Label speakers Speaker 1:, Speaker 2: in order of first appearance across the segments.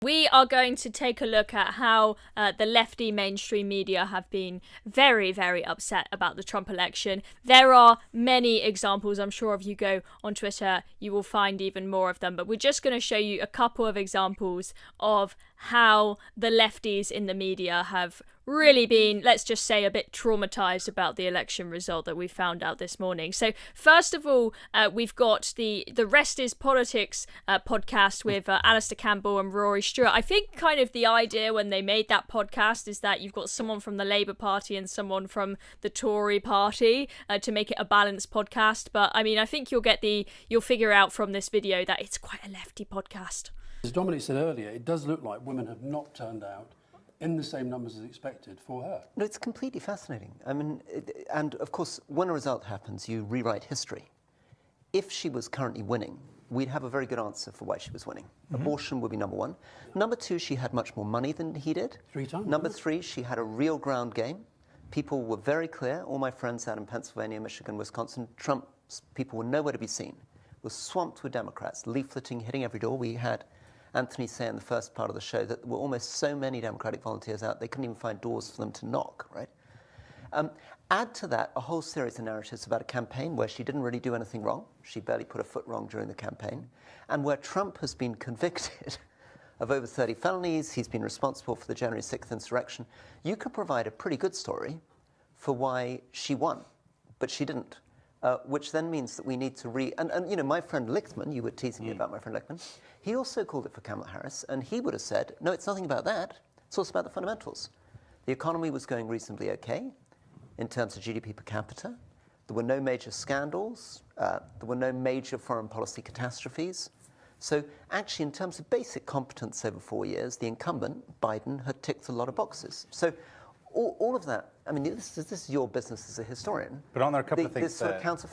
Speaker 1: We are going to take a look at how the lefty mainstream media have been very, very upset about the Trump election. There are many examples. I'm sure if you go on Twitter, you will find even more of them. But we're just going to show you a couple of examples of how the lefties in the media have really been, let's just say, a bit traumatized about the election result that we found out this morning. So first of all, we've got the Rest is Politics podcast with Alistair Campbell and Rory Stewart. I think kind of the idea when they made that podcast is that you've got someone from the Labour Party and someone from the Tory Party to make it a balanced podcast. But I mean, I think you'll figure out from this video that it's quite a lefty podcast.
Speaker 2: As Dominic said earlier, it does look like women have not turned out in the same numbers as expected for her.
Speaker 3: No, it's completely fascinating. I mean, and of course, when a result happens, you rewrite history. If she was currently winning, we'd have a very good answer for why she was winning. Abortion would be number one. Number two, she had much more money than he did.
Speaker 2: 3 times.
Speaker 3: Number three, she had a real ground game. People were very clear. All my friends out in Pennsylvania, Michigan, Wisconsin, Trump's people were nowhere to be seen. Were swamped with Democrats, leafleting, hitting every door. We had Anthony say in the first part of the show that there were almost so many Democratic volunteers out, they couldn't even find doors for them to knock, right? Add to that a whole series of narratives about a campaign where she didn't really do anything wrong. She barely put a foot wrong during the campaign. And where Trump has been convicted of over 30 felonies, he's been responsible for the January 6th insurrection. You could provide a pretty good story for why she won, but she didn't. Which then means that we need to and you know, my friend Lichtman, you were teasing me about my friend Lichtman, he also called it for Kamala Harris, and he would have said, no, it's nothing about that. It's also about the fundamentals. The economy was going reasonably okay in terms of GDP per capita. There were no major scandals. There were no major foreign policy catastrophes. So actually, in terms of basic competence over 4 years, the incumbent, Biden, had ticked a lot of boxes. So all of that, I mean, this is your business as a historian.
Speaker 4: But aren't there a couple of things
Speaker 3: this sort of counts.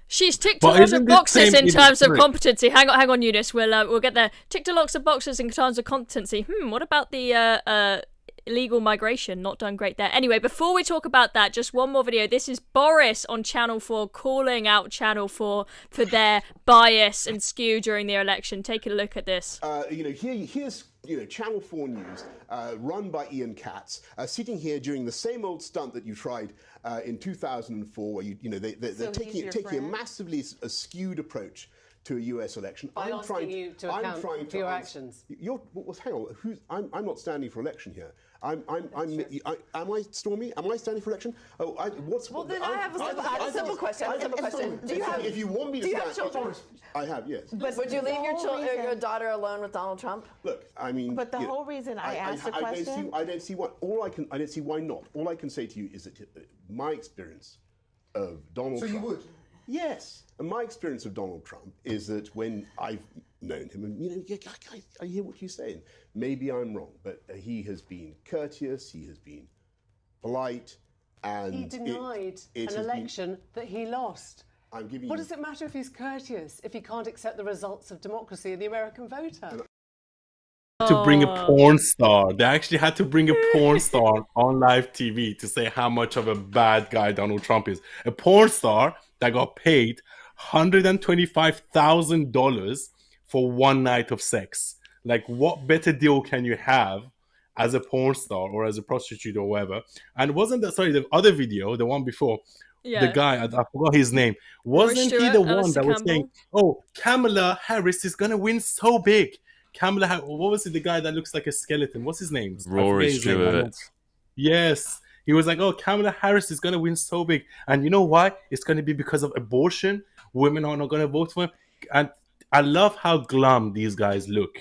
Speaker 1: She's ticked a lot of boxes in terms of competency. Hang on, Eunice. We'll get there. Ticked a lot of boxes in terms of competency. What about the illegal migration? Not done great there. Anyway, before we talk about that, just one more video. This is Boris on Channel 4 calling out Channel 4 for their bias and skew during the election. Take a look at this.
Speaker 5: Here's Channel 4 News, run by Ian Katz, sitting here during the same old stunt that you tried in 2004, where they're taking a massively skewed approach to a US election.
Speaker 6: I'm asking you to account for your actions.
Speaker 5: Hang on, I'm not standing for election here. Am I, Stormy? Am I standing for election? I have a simple question. If you want me to stand, children? I have, yes.
Speaker 7: But would you leave your daughter alone with Donald Trump?
Speaker 5: Look, I mean.
Speaker 7: But the whole reason I asked the question.
Speaker 5: I don't see I don't see why not. All I can say to you is that my experience of Donald Trump. So you would? Yes. And my experience of Donald Trump is that when I've known him, and I hear what you're saying. Maybe I'm wrong, but he has been courteous, he has been polite, and
Speaker 6: he denied an election that he lost. What does it matter if he's courteous if he can't accept the results of democracy and the American voter?
Speaker 8: To bring a porn star. They actually had to bring a porn star on live TV to say how much of a bad guy Donald Trump is. A porn star that got paid $125,000 for one night of sex. Like, what better deal can you have as a porn star or as a prostitute or whatever? And wasn't that, the other video, the one before, the guy, I forgot his name, wasn't he the one that was saying, oh, Kamala Harris is going to win so big? What was it, the guy that looks like a skeleton? What's his name?
Speaker 9: Rory Stewart.
Speaker 8: Yes. He was like, oh, Kamala Harris is going to win so big. And you know why? It's going to be because of abortion. Women are not going to vote for him. And I love how glum these guys look.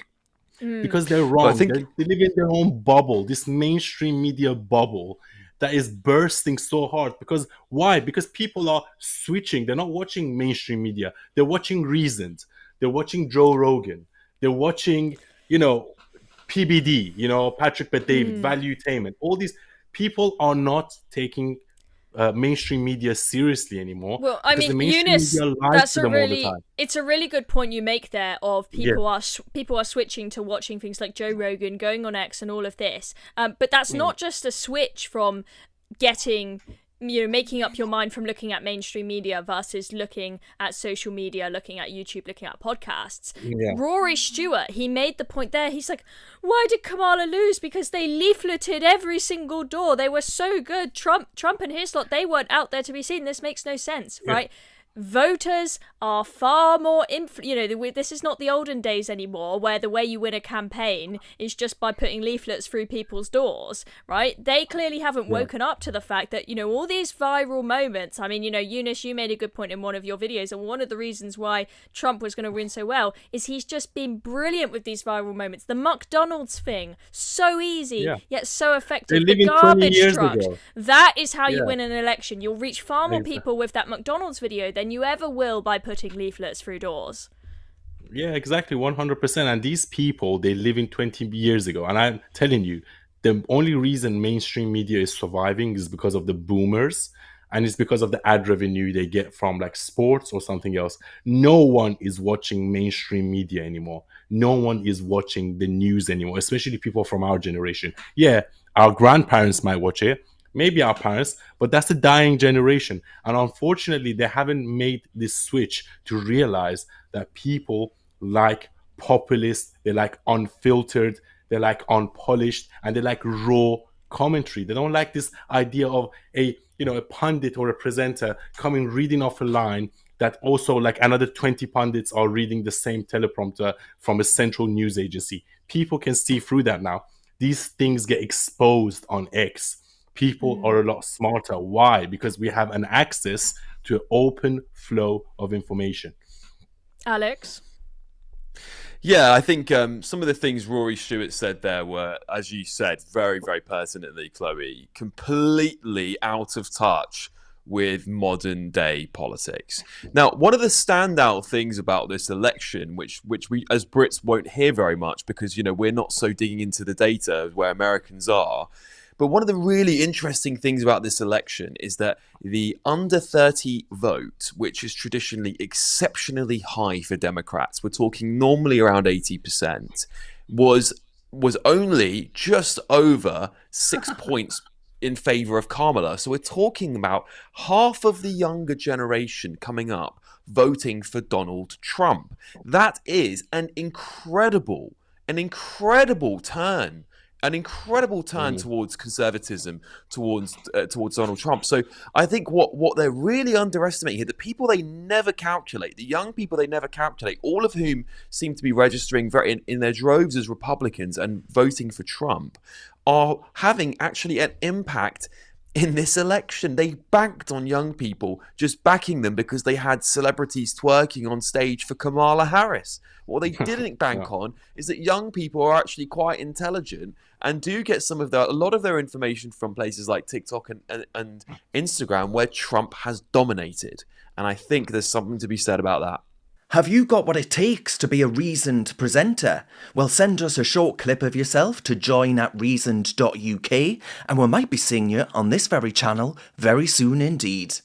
Speaker 8: Because they're wrong. They live in their own bubble, this mainstream media bubble that is bursting so hard. Because why? Because people are switching. They're not watching mainstream media. They're watching Reasoned. They're watching Joe Rogan. They're watching, PBD, Patrick Bet-David, Valuetainment. All these people are not taking mainstream media seriously anymore.
Speaker 1: Well, I mean, Eunice, it's a really good point you make there of people are switching to watching things like Joe Rogan, going on X and all of this. But that's not just a switch from getting making up your mind from looking at mainstream media versus looking at social media, looking at YouTube, looking at podcasts.
Speaker 8: Yeah.
Speaker 1: Rory Stewart, he made the point there. He's like, why did Kamala lose? Because they leafleted every single door. They were so good. Trump and his lot, they weren't out there to be seen. This makes no sense, right? Voters are far more this is not the olden days anymore, where the way you win a campaign is just by putting leaflets through people's doors, right? They clearly haven't woken up to the fact that, all these viral moments. I mean, Eunice, you made a good point in one of your videos, and one of the reasons why Trump was going to win so well is he's just been brilliant with these viral moments. The McDonald's thing, so easy, yet so effective. The garbage trucks, that is how you win an election. You'll reach far more people with that McDonald's video than you ever will by putting leaflets through doors.
Speaker 8: Yeah, exactly, 100%. And these people, they live in 20 years ago. And I'm telling you, the only reason mainstream media is surviving is because of the boomers, and it's because of the ad revenue they get from like sports or something else. No one is watching mainstream media anymore. No one is watching the news anymore, especially people from our generation. Yeah, our grandparents might watch it, maybe our parents, but that's a dying generation. And unfortunately, they haven't made this switch to realize that people like populist, they like unfiltered, they like unpolished, and they like raw commentary. They don't like this idea of a pundit or a presenter coming reading off a line that also like another 20 pundits are reading the same teleprompter from a central news agency. People can see through that now. These things get exposed on X. People are a lot smarter. Why? Because we have an access to an open flow of information.
Speaker 1: Alex?
Speaker 4: Yeah, I think some of the things Rory Stewart said there were, as you said, very, very pertinently, Chloe, completely out of touch with modern day politics. Now, one of the standout things about this election, which we as Brits won't hear very much because, we're not so digging into the data where Americans are, but one of the really interesting things about this election is that the under 30 vote, which is traditionally exceptionally high for Democrats, we're talking normally around 80%, was only just over 6 points in favor of Kamala. So we're talking about half of the younger generation coming up voting for Donald Trump. That is an incredible turn. An incredible turn towards conservatism, towards Donald Trump. So I think what they're really underestimating here, the people they never calculate, the young people they never calculate, all of whom seem to be registering very in their droves as Republicans and voting for Trump, are having actually an impact in this election. They banked on young people just backing them because they had celebrities twerking on stage for Kamala Harris. What they didn't bank on is that young people are actually quite intelligent and do get a lot of their information from places like TikTok and Instagram, where Trump has dominated. And I think there's something to be said about that.
Speaker 9: Have you got what it takes to be a reasoned presenter? Well, send us a short clip of yourself to join@reasoned.uk, and we might be seeing you on this very channel very soon indeed.